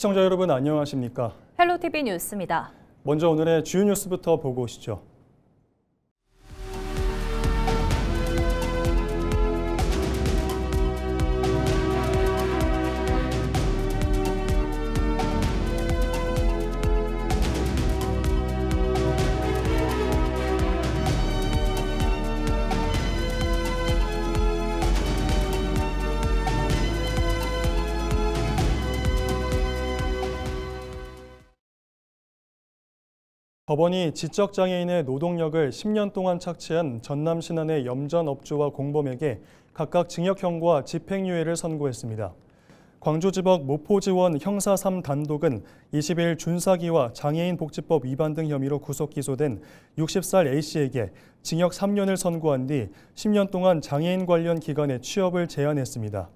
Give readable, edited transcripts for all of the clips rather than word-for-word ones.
시청자 여러분 안녕하십니까? 헬로티비 뉴스입니다. 먼저 오늘의 주요 뉴스부터 보고 오시죠. 법원이 지적장애인의 노동력을 10년 동안 착취한 전남 신안의 염전업주와 공범에게 각각 징역형과 집행유예를 선고했습니다. 광주지법 모포지원 형사 3단독은 20일 준사기와 장애인복지법 위반 등 혐의로 구속 기소된 60살 A씨에게 징역 3년을 선고한 뒤 10년 동안 장애인 관련 기관에 취업을 제한했습니다.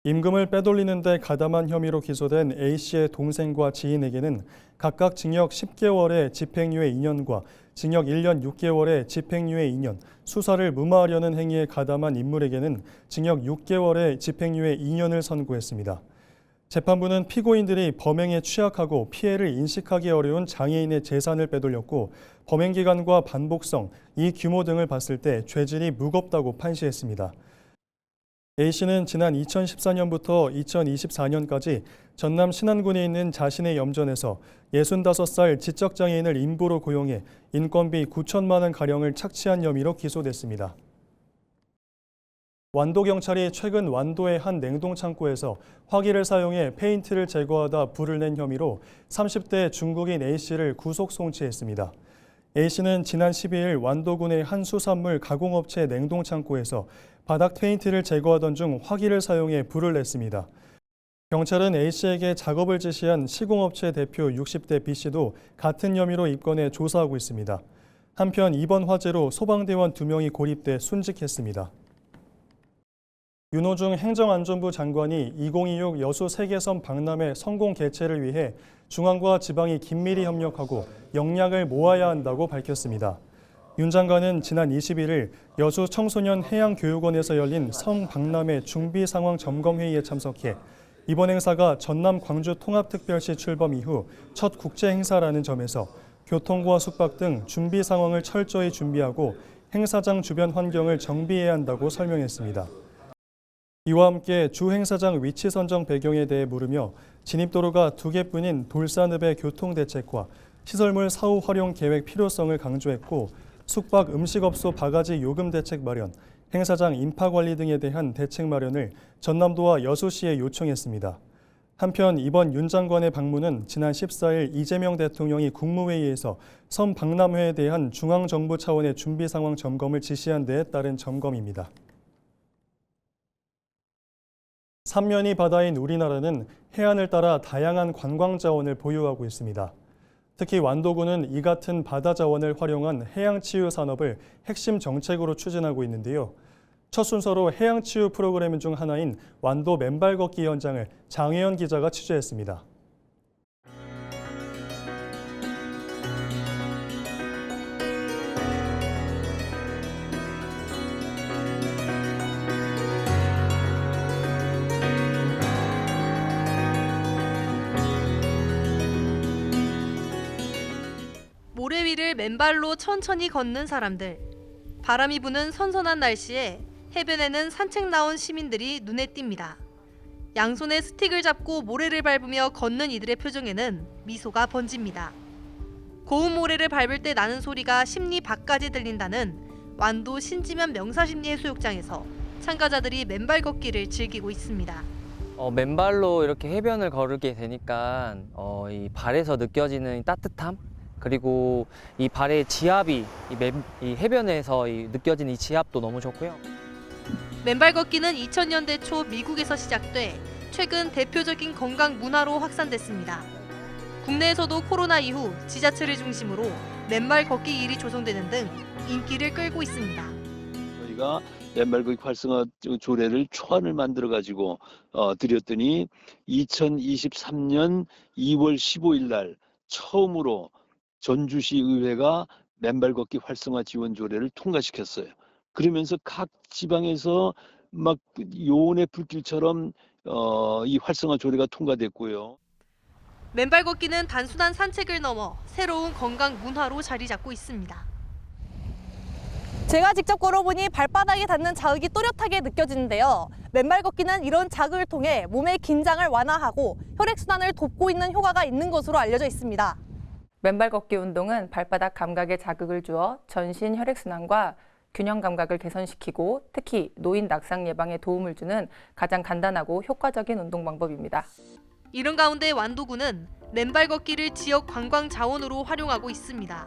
임금을 빼돌리는 데 가담한 혐의로 기소된 A씨의 동생과 지인에게는 각각 징역 10개월의 집행유예 2년과 징역 1년 6개월의 집행유예 2년, 수사를 무마하려는 행위에 가담한 인물에게는 징역 6개월의 집행유예 2년을 선고했습니다. 재판부는 피고인들이 범행에 취약하고 피해를 인식하기 어려운 장애인의 재산을 빼돌렸고 범행 기간과 반복성, 이 규모 등을 봤을 때 죄질이 무겁다고 판시했습니다. A씨는 지난 2014년부터 2024년까지 전남 신안군에 있는 자신의 염전에서 65살 지적장애인을 인부로 고용해 인건비 9천만 원가량을 착취한 혐의로 기소됐습니다. 완도경찰이 최근 완도의 한 냉동창고에서 화기를 사용해 페인트를 제거하다 불을 낸 혐의로 30대 중국인 A씨를 구속 송치했습니다. A씨는 지난 12일 완도군의 한 수산물 가공업체 냉동창고에서 바닥 페인트를 제거하던 중 화기를 사용해 불을 냈습니다. 경찰은 A씨에게 작업을 지시한 시공업체 대표 60대 B씨도 같은 혐의로 입건해 조사하고 있습니다. 한편 이번 화재로 소방대원 2명이 고립돼 순직했습니다. 윤호중 행정안전부 장관이 2026 여수 세계섬 박람회 성공 개최를 위해 중앙과 지방이 긴밀히 협력하고 역량을 모아야 한다고 밝혔습니다. 윤 장관은 지난 21일 여수 청소년 해양교육원에서 열린 성 박람회 준비 상황 점검 회의에 참석해 이번 행사가 전남 광주 통합특별시 출범 이후 첫 국제 행사라는 점에서 교통과 숙박 등 준비 상황을 철저히 준비하고 행사장 주변 환경을 정비해야 한다고 설명했습니다. 이와 함께 주 행사장 위치 선정 배경에 대해 물으며 진입도로가 2개뿐인 돌산읍의 교통대책과 시설물 사후 활용 계획 필요성을 강조했고 숙박 음식업소 바가지 요금 대책 마련, 행사장 인파 관리 등에 대한 대책 마련을 전남도와 여수시에 요청했습니다. 한편 이번 윤 장관의 방문은 지난 14일 이재명 대통령이 국무회의에서 섬 박람회에 대한 중앙정부 차원의 준비 상황 점검을 지시한 데에 따른 점검입니다. 삼면이 바다인 우리나라는 해안을 따라 다양한 관광 자원을 보유하고 있습니다. 특히 완도군은 이 같은 바다 자원을 활용한 해양치유 산업을 핵심 정책으로 추진하고 있는데요. 첫 순서로 해양치유 프로그램 중 하나인 완도 맨발 걷기 현장을 장혜연 기자가 취재했습니다. 모래 위를 맨발로 천천히 걷는 사람들. 바람이 부는 선선한 날씨에 해변에는 산책 나온 시민들이 눈에 띕니다. 양손에 스틱을 잡고 모래를 밟으며 걷는 이들의 표정에는 미소가 번집니다. 고운 모래를 밟을 때 나는 소리가 심리 밖까지 들린다는 완도 신지면 명사심리해수욕장에서 참가자들이 맨발 걷기를 즐기고 있습니다. 맨발로 이렇게 해변을 걸게 되니까 이 발에서 느껴지는 따뜻함, 그리고 이 발의 지압이 이 해변에서 느껴지는 이 지압도 너무 좋고요. 맨발 걷기는 2000년대 초 미국에서 시작돼 최근 대표적인 건강 문화로 확산됐습니다. 국내에서도 코로나 이후 지자체를 중심으로 맨발 걷기 일이 조성되는 등 인기를 끌고 있습니다. 저희가 맨발 걷기 활성화 조례를 초안을 만들어 가지고 드렸더니 2023년 2월 15일 날 처음으로 전주시 의회가 맨발 걷기 활성화 지원 조례를 통과시켰어요. 그러면서 각 지방에서 막 요온의 불길처럼 이 활성화 조례가 통과됐고요. 맨발 걷기는 단순한 산책을 넘어 새로운 건강 문화로 자리 잡고 있습니다. 제가 직접 걸어보니 발바닥에 닿는 자극이 또렷하게 느껴지는데요. 맨발 걷기는 이런 자극을 통해 몸의 긴장을 완화하고 혈액순환을 돕고 있는 효과가 있는 것으로 알려져 있습니다. 맨발 걷기 운동은 발바닥 감각에 자극을 주어 전신 혈액순환과 균형 감각을 개선시키고 특히 노인 낙상 예방에 도움을 주는 가장 간단하고 효과적인 운동 방법입니다. 이런 가운데 완도군은 맨발 걷기를 지역 관광 자원으로 활용하고 있습니다.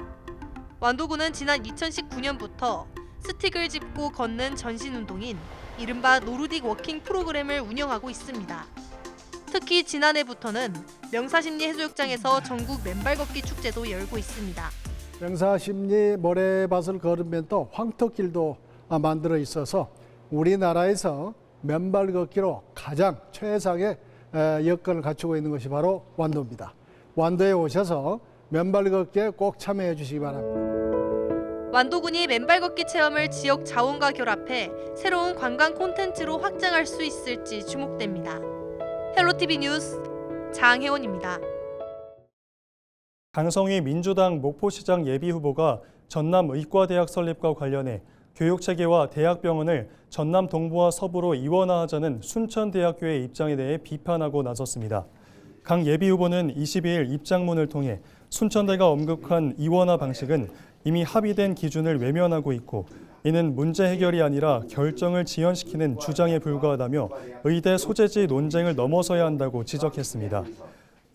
완도군은 지난 2019년부터 스틱을 짚고 걷는 전신 운동인 이른바 노르딕 워킹 프로그램을 운영하고 있습니다. 특히 지난해부터는 명사심리 해수욕장에서 전국 맨발 걷기 축제도 열고 있습니다. 명사심리 모래밭을 걸으면 또 황토길도 만들어 있어서 우리나라에서 맨발 걷기로 가장 최상의 여건을 갖추고 있는 것이 바로 완도입니다. 완도에 오셔서 맨발 걷기에 꼭 참여해 주시기 바랍니다. 완도군이 맨발 걷기 체험을 지역 자원과 결합해 새로운 관광 콘텐츠로 확장할 수 있을지 주목됩니다. 헬로티비 뉴스 장혜원입니다. 강성희 민주당 목포시장 예비후보가 전남의과대학 설립과 관련해 교육체계와 대학병원을 전남 동부와 서부로 이원화하자는 순천대학교의 입장에 대해 비판하고 나섰습니다. 강 예비후보는 22일 입장문을 통해 순천대가 언급한 이원화 방식은 이미 합의된 기준을 외면하고 있고 이는 문제 해결이 아니라 결정을 지연시키는 주장에 불과하다며 의대 소재지 논쟁을 넘어서야 한다고 지적했습니다.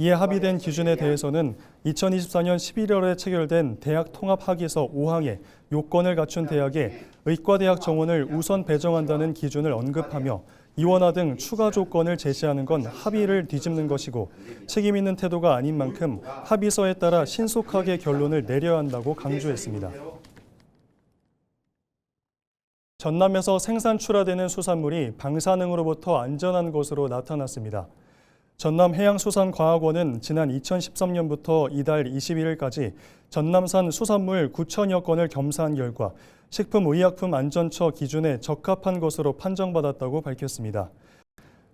이에 합의된 기준에 대해서는 2024년 11월에 체결된 대학 통합 학위서 5항에 요건을 갖춘 대학에 의과대학 정원을 우선 배정한다는 기준을 언급하며 이원화 등 추가 조건을 제시하는 건 합의를 뒤집는 것이고 책임 있는 태도가 아닌 만큼 합의서에 따라 신속하게 결론을 내려야 한다고 강조했습니다. 전남에서 생산 출하되는 수산물이 방사능으로부터 안전한 것으로 나타났습니다. 전남해양수산과학원은 지난 2013년부터 이달 21일까지 전남산 수산물 9천여 건을 겸사한 결과 식품의약품안전처 기준에 적합한 것으로 판정받았다고 밝혔습니다.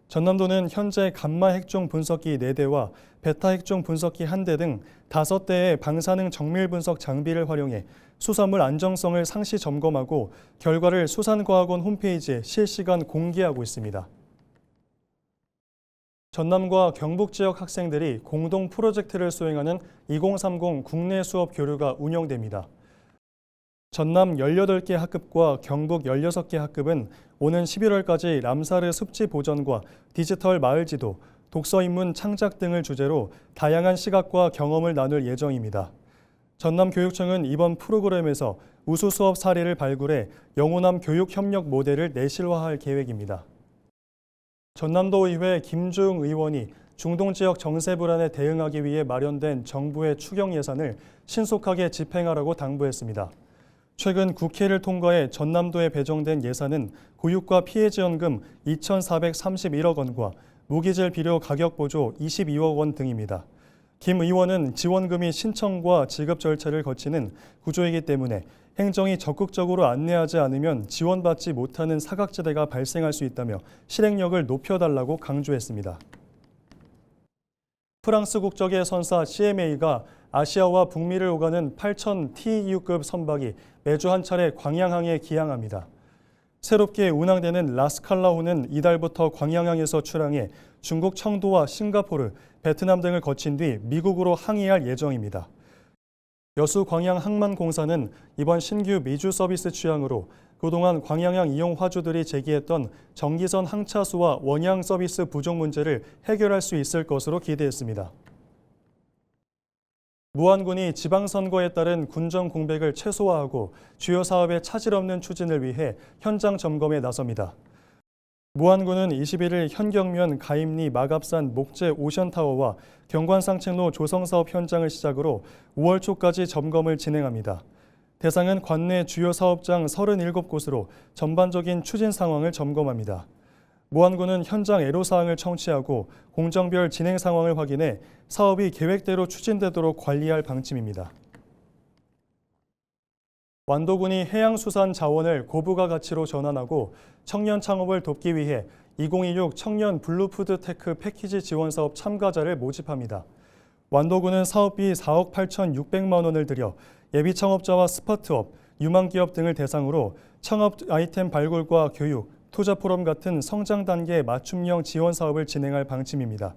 전남도는 현재 감마 핵종 분석기 4대와 베타 핵종 분석기 1대 등 5대의 방사능 정밀 분석 장비를 활용해 수산물 안정성을 상시 점검하고 결과를 수산과학원 홈페이지에 실시간 공개하고 있습니다. 전남과 경북 지역 학생들이 공동 프로젝트를 수행하는 2030 국내 수업 교류가 운영됩니다. 전남 18개 학급과 경북 16개 학급은 오는 11월까지 람사르 습지 보전과 디지털 마을 지도, 독서 인문 창작 등을 주제로 다양한 시각과 경험을 나눌 예정입니다. 전남교육청은 이번 프로그램에서 우수 수업 사례를 발굴해 영호남 교육 협력 모델을 내실화할 계획입니다. 전남도의회 김주웅 의원이 중동 지역 정세 불안에 대응하기 위해 마련된 정부의 추경 예산을 신속하게 집행하라고 당부했습니다. 최근 국회를 통과해 전남도에 배정된 예산은 교육과 피해지원금 2,431억 원과 무기질 비료 가격 보조 22억 원 등입니다. 김 의원은 지원금이 신청과 지급 절차를 거치는 구조이기 때문에 행정이 적극적으로 안내하지 않으면 지원받지 못하는 사각지대가 발생할 수 있다며 실행력을 높여달라고 강조했습니다. 프랑스 국적의 선사 CMA가 아시아와 북미를 오가는 8,000 TEU급 선박이 매주 한 차례 광양항에 기항합니다. 새롭게 운항되는 라스칼라호는 이달부터 광양항에서 출항해 중국 청도와 싱가포르, 베트남 등을 거친 뒤 미국으로 항해할 예정입니다. 여수 광양항만공사는 이번 신규 미주 서비스 취향으로 그동안 광양항 이용 화주들이 제기했던 정기선 항차수와 원양 서비스 부족 문제를 해결할 수 있을 것으로 기대했습니다. 무안군이 지방선거에 따른 군정 공백을 최소화하고 주요 사업의 차질 없는 추진을 위해 현장 점검에 나섭니다. 무안군은 21일 현경면 가임리 마갑산 목재 오션타워와 경관상책로 조성사업 현장을 시작으로 5월 초까지 점검을 진행합니다. 대상은 관내 주요 사업장 37곳으로 전반적인 추진 상황을 점검합니다. 무안군은 현장 애로사항을 청취하고 공정별 진행 상황을 확인해 사업이 계획대로 추진되도록 관리할 방침입니다. 완도군이 해양수산 자원을 고부가 가치로 전환하고 청년 창업을 돕기 위해 2026 청년 블루푸드 테크 패키지 지원 사업 참가자를 모집합니다. 완도군은 사업비 4억 8,600만 원을 들여 예비 창업자와 스타트업, 유망기업 등을 대상으로 창업 아이템 발굴과 교육, 투자 포럼 같은 성장 단계 맞춤형 지원 사업을 진행할 방침입니다.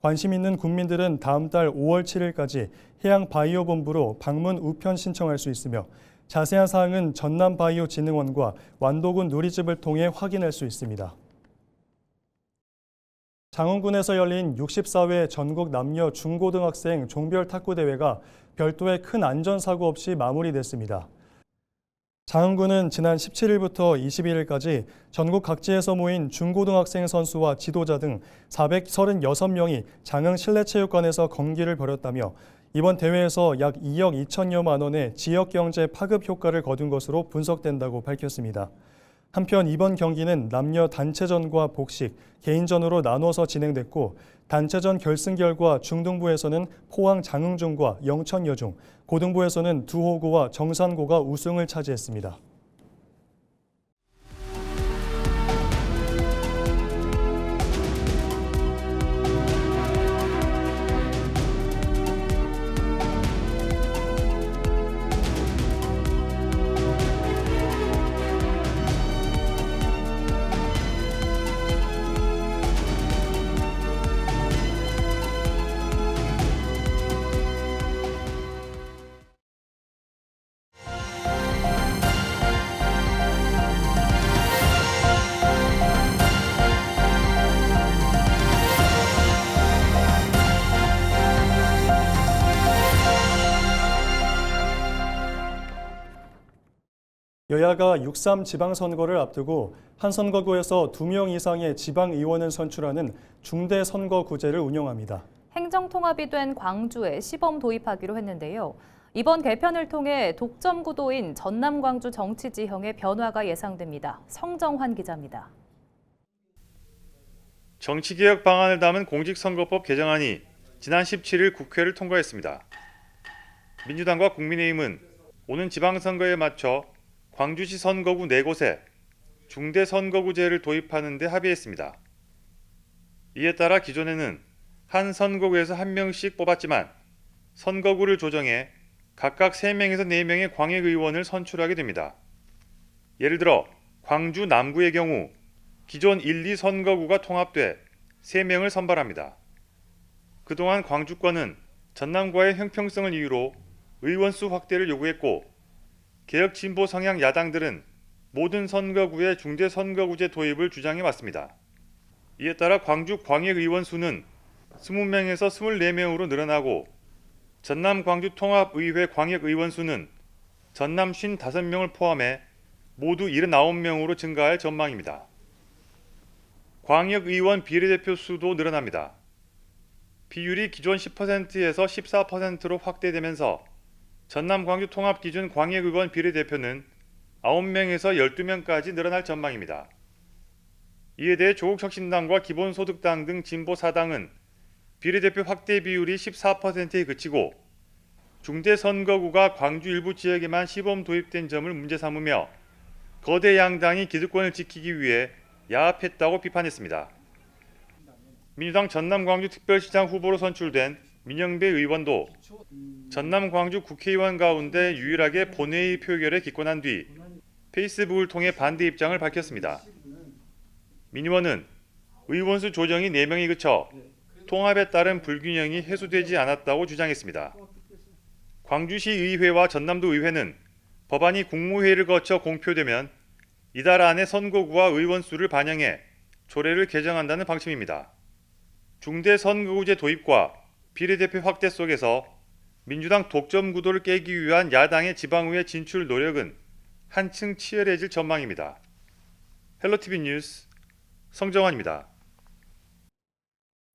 관심 있는 국민들은 다음 달 5월 7일까지 해양바이오본부로 방문 우편 신청할 수 있으며 자세한 사항은 전남바이오진흥원과 완도군 누리집을 통해 확인할 수 있습니다. 장흥군에서 열린 64회 전국 남녀 중고등학생 종별 탁구 대회가 별도의 큰 안전사고 없이 마무리됐습니다. 장흥군은 지난 17일부터 21일까지 전국 각지에서 모인 중고등학생 선수와 지도자 등 436명이 장흥 실내체육관에서 경기를 벌였다며 이번 대회에서 약 2억 2천여만 원의 지역경제 파급 효과를 거둔 것으로 분석된다고 밝혔습니다. 한편 이번 경기는 남녀 단체전과 복식, 개인전으로 나눠서 진행됐고 단체전 결승 결과 중등부에서는 포항 장흥중과 영천여중, 고등부에서는 두호고와 정산고가 우승을 차지했습니다. 여야가 6.3 지방선거를 앞두고 한 선거구에서 2명 이상의 지방의원을 선출하는 중대선거구제를 운영합니다. 행정통합이 된 광주에 시범 도입하기로 했는데요. 이번 개편을 통해 독점 구도인 전남 광주 정치 지형의 변화가 예상됩니다. 성정환 기자입니다. 정치개혁 방안을 담은 공직선거법 개정안이 지난 17일 국회를 통과했습니다. 민주당과 국민의힘은 오는 지방선거에 맞춰 광주시 선거구 4곳에 중대선거구제를 도입하는 데 합의했습니다. 이에 따라 기존에는 한 선거구에서 1명씩 뽑았지만 선거구를 조정해 각각 3명에서 4명의 광역의원을 선출하게 됩니다. 예를 들어 광주 남구의 경우 기존 1, 2선거구가 통합돼 3명을 선발합니다. 그동안 광주권은 전남과의 형평성을 이유로 의원수 확대를 요구했고 개혁 진보 성향 야당들은 모든 선거구에 중대선거구제 도입을 주장해 왔습니다. 이에 따라 광주 광역의원 수는 20명에서 24명으로 늘어나고 전남 광주 통합의회 광역의원 수는 전남 55명을 포함해 모두 79명으로 증가할 전망입니다. 광역의원 비례대표 수도 늘어납니다. 비율이 기존 10%에서 14%로 확대되면서 전남 광주 통합 기준 광역의원 비례대표는 9명에서 12명까지 늘어날 전망입니다. 이에 대해 조국혁신당과 기본소득당 등 진보 사당은 비례대표 확대 비율이 14%에 그치고 중대선거구가 광주 일부 지역에만 시범 도입된 점을 문제 삼으며 거대 양당이 기득권을 지키기 위해 야합했다고 비판했습니다. 민주당 전남 광주 특별시장 후보로 선출된 민영배 의원도 전남 광주 국회의원 가운데 유일하게 본회의 표결에 기권한 뒤 페이스북을 통해 반대 입장을 밝혔습니다. 민 의원은 의원수 조정이 4명이 그쳐 통합에 따른 불균형이 해소되지 않았다고 주장했습니다. 광주시 의회와 전남도 의회는 법안이 국무회의를 거쳐 공표되면 이달 안에 선거구와 의원수를 반영해 조례를 개정한다는 방침입니다. 중대선거구제 도입과 비례대표 확대 속에서 민주당 독점 구도를 깨기 위한 야당의 지방의회 진출 노력은 한층 치열해질 전망입니다. 헬로티비 뉴스 성정환입니다.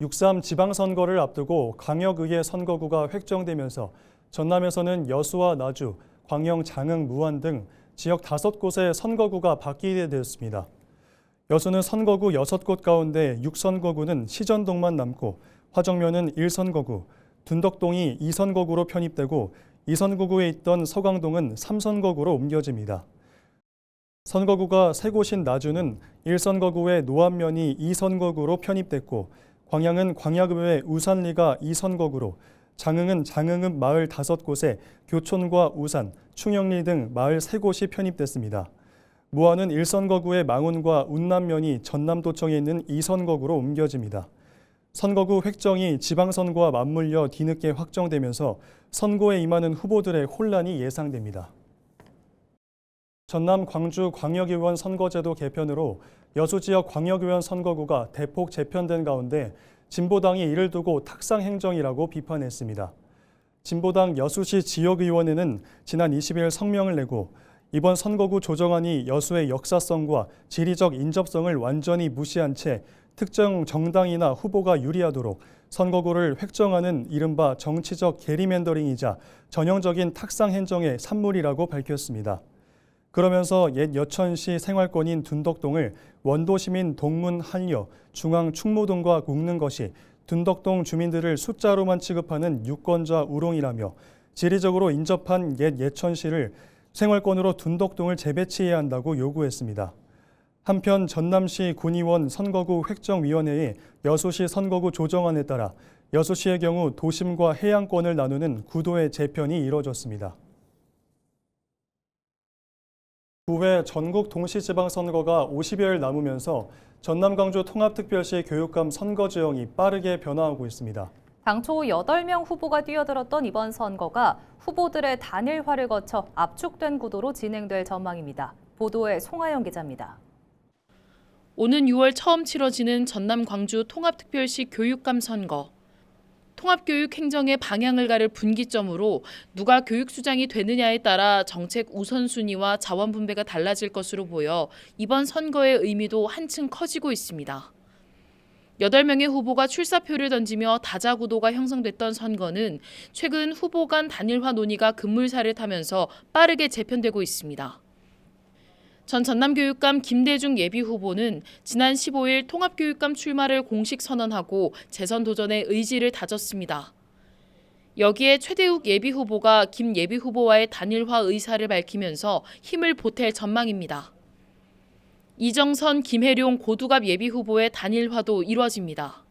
6.3 지방선거를 앞두고 광역의회 선거구가 획정되면서 전남에서는 여수와 나주, 광영, 장흥, 무안 등 지역 5곳의 선거구가 바뀌게 되었습니다. 여수는 선거구 6곳 가운데 6선거구는 시전동만 남고 화정면은 1선거구, 둔덕동이 2선거구로 편입되고 2선거구에 있던 서광동은 3선거구로 옮겨집니다. 선거구가 3곳인 나주는 1선거구의 노안면이 2선거구로 편입됐고 광양은 광양의회 우산리가 2선거구로 장흥은 장흥읍 마을 5곳에 교촌과 우산, 충영리 등 마을 3곳이 편입됐습니다. 무안은 1선거구의 망운과 운남면이 전남도청에 있는 2선거구로 옮겨집니다. 선거구 획정이 지방선거와 맞물려 뒤늦게 확정되면서 선거에 임하는 후보들의 혼란이 예상됩니다. 전남 광주 광역의원 선거제도 개편으로 여수지역 광역의원 선거구가 대폭 재편된 가운데 진보당이 이를 두고 탁상 행정이라고 비판했습니다. 진보당 여수시 지역의원회는 지난 20일 성명을 내고 이번 선거구 조정안이 여수의 역사성과 지리적 인접성을 완전히 무시한 채 특정 정당이나 후보가 유리하도록 선거구를 획정하는 이른바 정치적 게리맨더링이자 전형적인 탁상 행정의 산물이라고 밝혔습니다. 그러면서 옛 여천시 생활권인 둔덕동을 원도시민 동문 한려, 중앙 충무동과 묶는 것이 둔덕동 주민들을 숫자로만 취급하는 유권자 우롱이라며 지리적으로 인접한 옛 예천시를 생활권으로 둔덕동을 재배치해야 한다고 요구했습니다. 한편 전남시 군의원 선거구 획정위원회의 여수시 선거구 조정안에 따라 여수시의 경우 도심과 해양권을 나누는 구도의 재편이 이뤄졌습니다. 9회 전국 동시지방선거가 50여일 남으면서 전남 광주 통합특별시 교육감 선거 지형이 빠르게 변화하고 있습니다. 당초 8명 후보가 뛰어들었던 이번 선거가 후보들의 단일화를 거쳐 압축된 구도로 진행될 전망입니다. 보도에 송하영 기자입니다. 오는 6월 처음 치러지는 전남 광주 통합특별시 교육감 선거. 통합교육 행정의 방향을 가를 분기점으로 누가 교육수장이 되느냐에 따라 정책 우선순위와 자원 분배가 달라질 것으로 보여 이번 선거의 의미도 한층 커지고 있습니다. 8명의 후보가 출사표를 던지며 다자구도가 형성됐던 선거는 최근 후보 간 단일화 논의가 급물살을 타면서 빠르게 재편되고 있습니다. 전 전남교육감 김대중 예비후보는 지난 15일 통합교육감 출마를 공식 선언하고 재선 도전의 의지를 다졌습니다. 여기에 최대욱 예비후보가 김 예비후보와의 단일화 의사를 밝히면서 힘을 보탤 전망입니다. 이정선, 김혜룡, 고두갑 예비후보의 단일화도 이뤄집니다.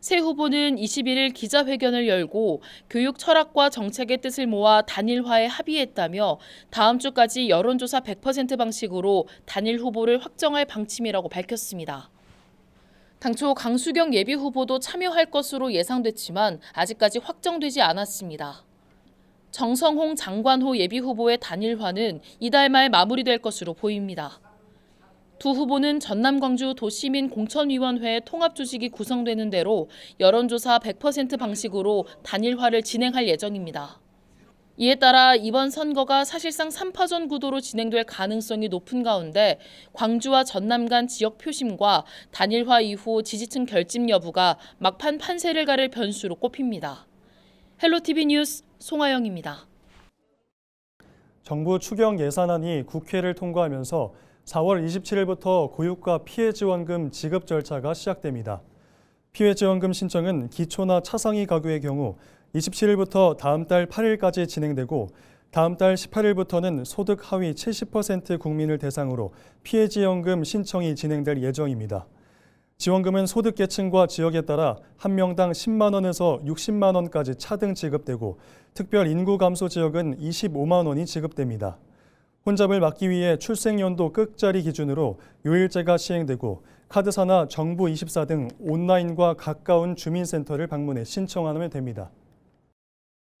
새 후보는 21일 기자회견을 열고 교육 철학과 정책의 뜻을 모아 단일화에 합의했다며 다음 주까지 여론조사 100% 방식으로 단일 후보를 확정할 방침이라고 밝혔습니다. 당초 강수경 예비후보도 참여할 것으로 예상됐지만 아직까지 확정되지 않았습니다. 정성홍, 장관호 예비후보의 단일화는 이달 말 마무리될 것으로 보입니다. 두 후보는 전남 광주 도시민 공천위원회 통합조직이 구성되는 대로 여론조사 100% 방식으로 단일화를 진행할 예정입니다. 이에 따라 이번 선거가 사실상 3파전 구도로 진행될 가능성이 높은 가운데 광주와 전남 간 지역 표심과 단일화 이후 지지층 결집 여부가 막판 판세를 가를 변수로 꼽힙니다. 헬로티비 뉴스 송하영입니다. 정부 추경 예산안이 국회를 통과하면서 4월 27일부터 고유가 피해지원금 지급 절차가 시작됩니다. 피해지원금 신청은 기초나 차상위 가구의 경우 27일부터 다음 달 8일까지 진행되고 다음 달 18일부터는 소득 하위 70% 국민을 대상으로 피해지원금 신청이 진행될 예정입니다. 지원금은 소득계층과 지역에 따라 한 명당 10만 원에서 60만 원까지 차등 지급되고 특별 인구 감소 지역은 25만 원이 지급됩니다. 혼잡을 막기 위해 출생연도 끝자리 기준으로 요일제가 시행되고 카드사나 정부24 등 온라인과 가까운 주민센터를 방문해 신청하면 됩니다.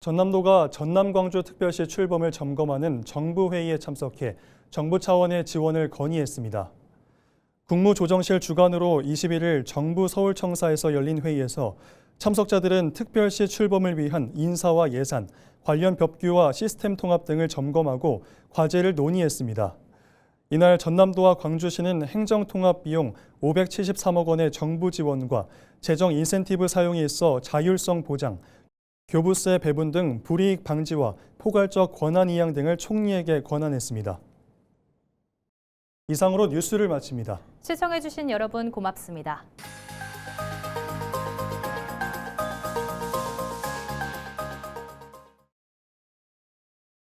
전남도가 전남광주특별시 출범을 점검하는 정부회의에 참석해 정부 차원의 지원을 건의했습니다. 국무조정실 주관으로 21일 정부 서울청사에서 열린 회의에서 참석자들은 특별시 출범을 위한 인사와 예산, 관련 법규와 시스템 통합 등을 점검하고 과제를 논의했습니다. 이날 전남도와 광주시는 행정통합 비용 573억 원의 정부 지원과 재정 인센티브 사용에 있어 자율성 보장, 교부세 배분 등 불이익 방지와 포괄적 권한 이양 등을 총리에게 권한했습니다. 이상으로 뉴스를 마칩니다. 시청해주신 여러분 고맙습니다.